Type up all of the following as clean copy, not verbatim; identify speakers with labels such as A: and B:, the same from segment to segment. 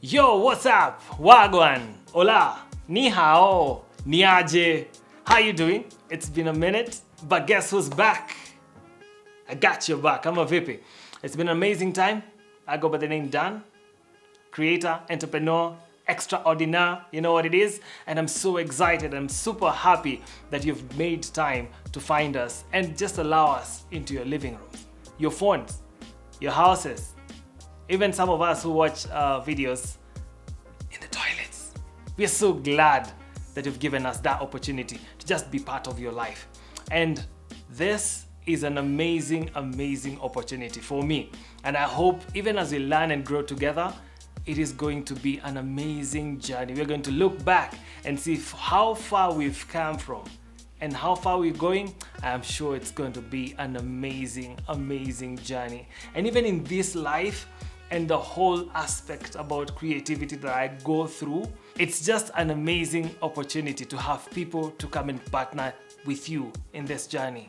A: Yo, what's up? Wagwan, hola, ni hao, ni aje. How you doing? It's been a minute, but guess who's back? I got your back. I'm a VP. It's been an amazing time. I go by the name Dan, creator, entrepreneur, extraordinaire, you know what it is? And I'm so excited, I'm super happy that you've made time to find us and just allow us into your living rooms, your phones, your houses, even some of us who watch videos in the toilets. We are so glad that you've given us that opportunity to just be part of your life. And this is an amazing, amazing opportunity for me. And I hope even as we learn and grow together, it is going to be an amazing journey. We're going to look back and see how far we've come from and how far we're going. I'm sure it's going to be an amazing, amazing journey. And even in this life and the whole aspect about creativity that I go through, it's just an amazing opportunity to have people to come and partner with you in this journey.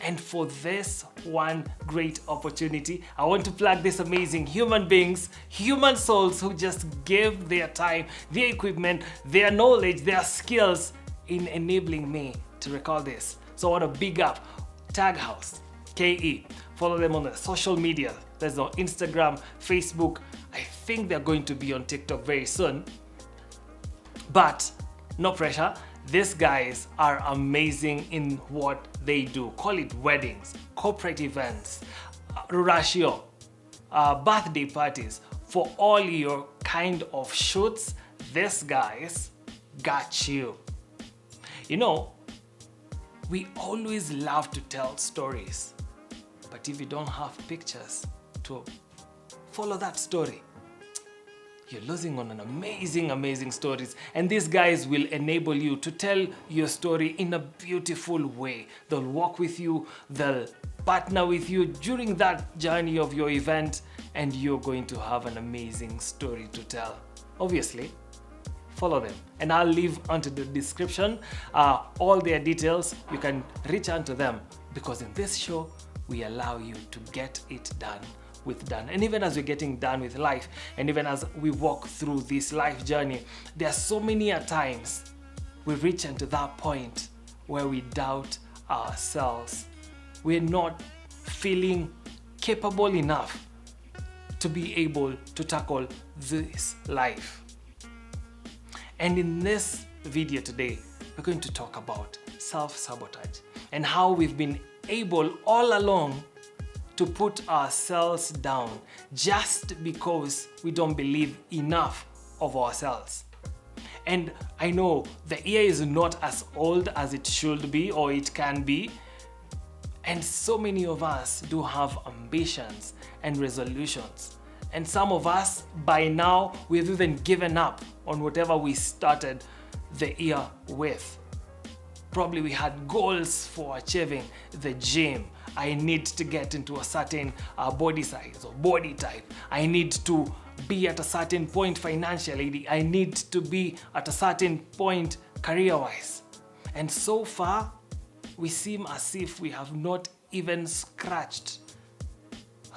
A: And for this one great opportunity, I want to plug these amazing human beings, human souls who just give their time, their equipment, their knowledge, their skills in enabling me to record this. So I want to big up Tag House, KE. Follow them on the social media. There's no Instagram, Facebook. I think they're going to be on TikTok very soon. But no pressure. These guys are amazing in what they do. Call it weddings, corporate events, rurashio, birthday parties. For all your kind of shoots, these guys got you. You know, we always love to tell stories, but if you don't have pictures to follow that story, you're losing on an amazing, amazing stories. And these guys will enable you to tell your story in a beautiful way. They'll walk with you, they'll partner with you during that journey of your event, and you're going to have an amazing story to tell. Obviously, follow them. And I'll leave onto the description all their details. You can reach out to them because in this show, we allow you to get it done with Dan. And even as we're getting done with life, and even as we walk through this life journey, there are so many times we reach into that point where we doubt ourselves. We're not feeling capable enough to be able to tackle this life. And in this video today, we're going to talk about self-sabotage and how we've been able all along to put ourselves down just because we don't believe enough of ourselves. And I know the year is not as old as it should be or it can be. And so many of us do have ambitions and resolutions. And some of us, by now, we've even given up on whatever we started the year with. Probably we had goals for achieving the gym. I need to get into a certain body size or body type. I need to be at a certain point financially. I need to be at a certain point career-wise. And so far, we seem as if we have not even scratched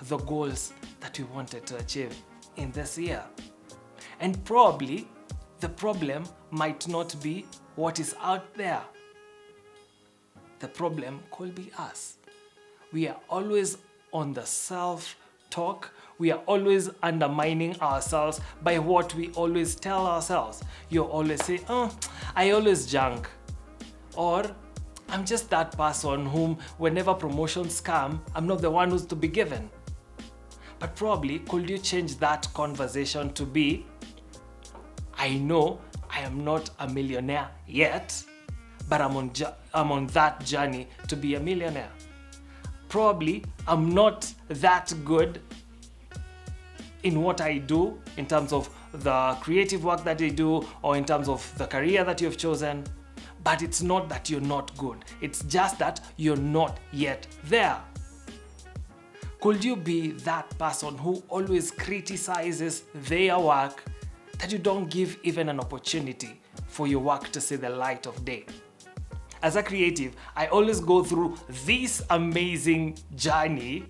A: the goals that we wanted to achieve in this year. And probably the problem might not be what is out there. The problem could be us. We are always on the self-talk. We are always undermining ourselves by what we always tell ourselves. You always say, I always junk. Or, I'm just that person whom whenever promotions come, I'm not the one who's to be given. But probably, could you change that conversation to be, I know I am not a millionaire yet, but I'm on that journey to be a millionaire. Probably I'm not that good in what I do in terms of the creative work that I do or in terms of the career that you've chosen, but it's not that you're not good. It's just that you're not yet there. Could you be that person who always criticizes their work that you don't give even an opportunity for your work to see the light of day? As a creative, I always go through this amazing journey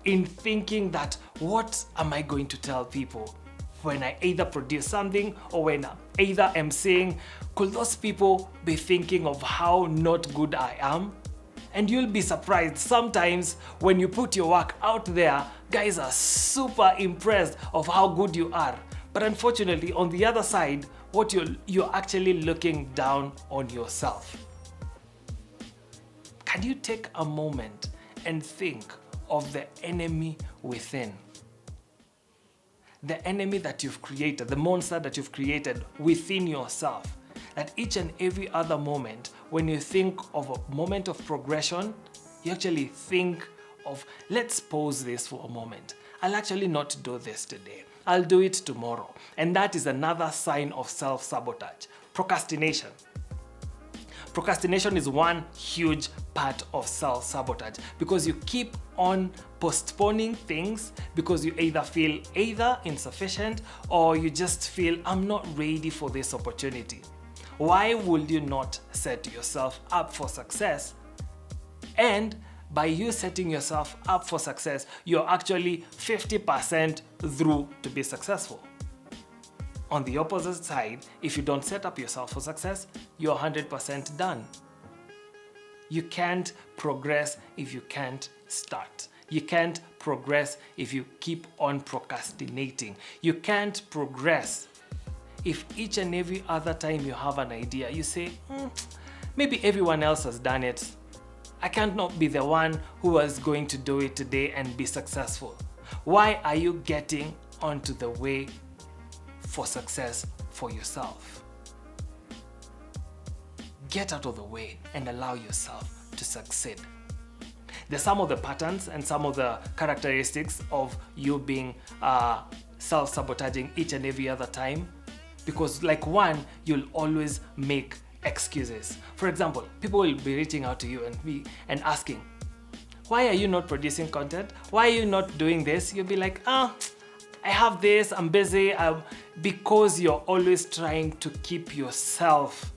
A: in thinking that what am I going to tell people when I either produce something or when I either am saying, could those people be thinking of how not good I am? And you'll be surprised sometimes when you put your work out there, guys are super impressed of how good you are. But unfortunately, on the other side, what you're actually looking down on yourself. Can you take a moment and think of the enemy within? The enemy that you've created, the monster that you've created within yourself. That each and every other moment, when you think of a moment of progression, you actually think of, let's pause this for a moment. I'll actually not do this today. I'll do it tomorrow. And that is another sign of self-sabotage. Procrastination. Procrastination is one huge part of self-sabotage because you keep on postponing things because you either feel insufficient or you just feel, I'm not ready for this opportunity. Why would you not set yourself up for success? And by you setting yourself up for success, you're actually 50% through to be successful. On the opposite side, if you don't set up yourself for success, you're 100% done. You can't progress if you can't start. You can't progress if you keep on procrastinating. You can't progress if each and every other time you have an idea, you say, maybe everyone else has done it. I can't not be the one who was going to do it today and be successful. Why are you getting onto the way for success for yourself? Get out of the way and allow yourself to succeed. There's some of the patterns and some of the characteristics of you being self-sabotaging each and every other time. Because like one, you'll always make excuses. For example, people will be reaching out to you and asking, why are you not producing content? Why are you not doing this? You'll be like, I have this, I'm busy. Because you're always trying to keep yourself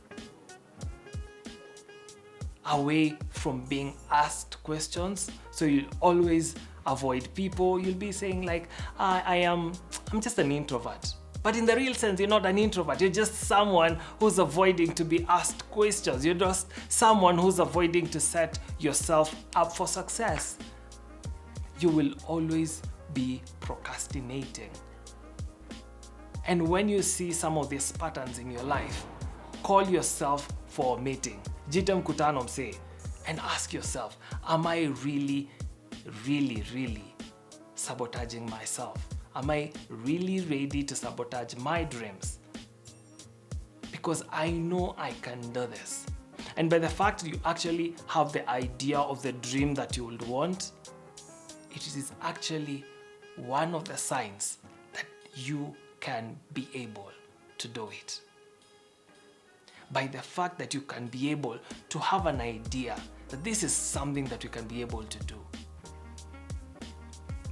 A: away from being asked questions. So you'll always avoid people. You'll be saying like, I'm just an introvert. But in the real sense, you're not an introvert. You're just someone who's avoiding to be asked questions. You're just someone who's avoiding to set yourself up for success. You will always be procrastinating. And when you see some of these patterns in your life, call yourself for a meeting. Jita mkutano msee, and ask yourself, am I really sabotaging myself? Am I really ready to sabotage my dreams? Because I know I can do this. And by the fact you actually have the idea of the dream that you would want, it is actually one of the signs that you can be able to do it. By the fact that you can be able to have an idea that this is something that you can be able to do,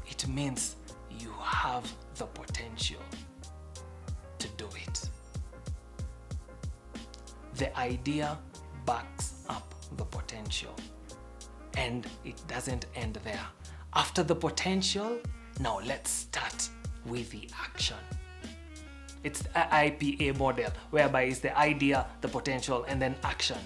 A: it means you have the potential to do it. The idea backs up the potential, and it doesn't end there. After the potential, now let's start with the action. It's the IPA model, whereby it's the idea, the potential, and then action.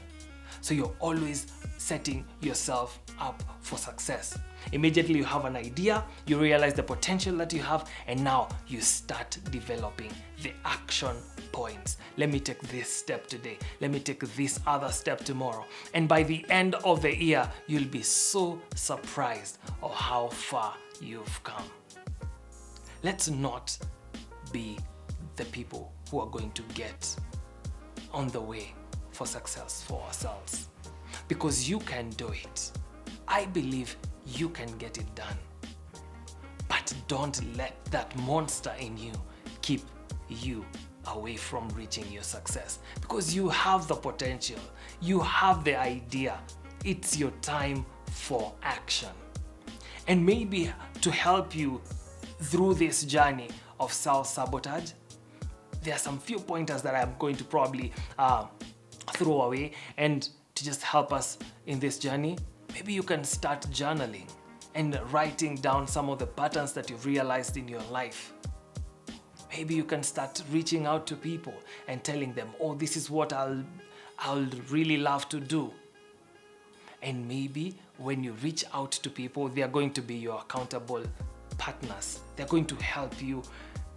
A: So you're always setting yourself up for success. Immediately you have an idea, you realize the potential that you have, and now you start developing the action points. Let me take this step today. Let me take this other step tomorrow. And by the end of the year, you'll be so surprised of how far you've come. Let's not be the people who are going to get on the way for success for ourselves. Because you can do it. I believe you can get it done. But don't let that monster in you keep you away from reaching your success. Because you have the potential. You have the idea. It's your time for action. And maybe to help you through this journey of self-sabotage, there are some few pointers that I'm going to probably throw away, and to just help us in this journey, maybe you can start journaling and writing down some of the patterns that you've realized in your life. Maybe you can start reaching out to people and telling them, oh, this is what I'll really love to do. And maybe when you reach out to people, they are going to be your accountable partners. They're going to help you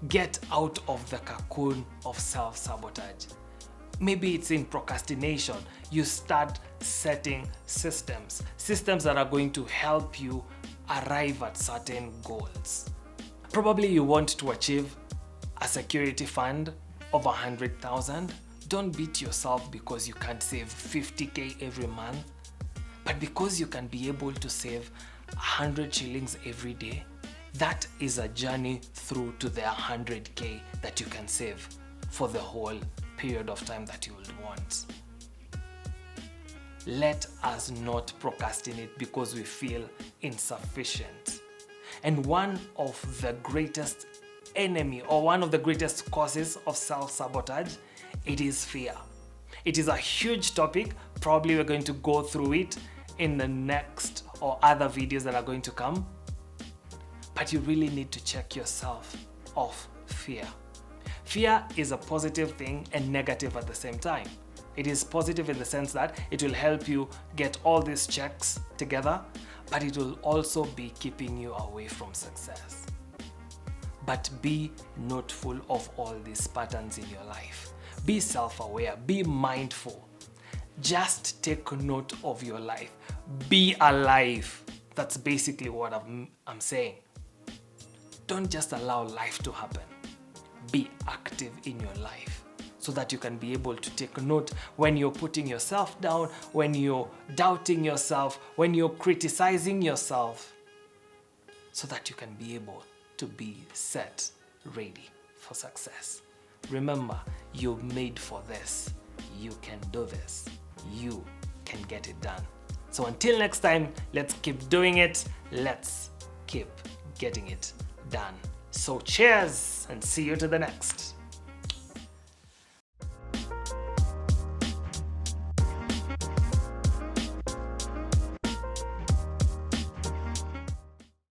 A: get out of the cocoon of self-sabotage. Maybe it's in procrastination. You start setting systems that are going to help you arrive at certain goals. Probably you want to achieve a security fund of 100,000. Don't beat yourself because you can't save 50K every month, but because you can be able to save 100 shillings every day. That is a journey through to the 100K that you can save for the whole period of time that you would want. Let us not procrastinate because we feel insufficient. And one of the greatest enemy or one of the greatest causes of self-sabotage, it is fear. It is a huge topic. Probably we're going to go through it in the next or other videos that are going to come. But you really need to check yourself of fear. Fear is a positive thing and negative at the same time. It is positive in the sense that it will help you get all these checks together, but it will also be keeping you away from success. But be noteful of all these patterns in your life. Be self-aware, be mindful. Just take note of your life. Be alive. That's basically what I'm saying. Don't just allow life to happen. Be active in your life so that you can be able to take note when you're putting yourself down, when you're doubting yourself, when you're criticizing yourself, so that you can be able to be set, ready for success. Remember, you're made for this. You can do this. You can get it done. So until next time, let's keep doing it. Let's keep getting it done. So cheers and see you to the next.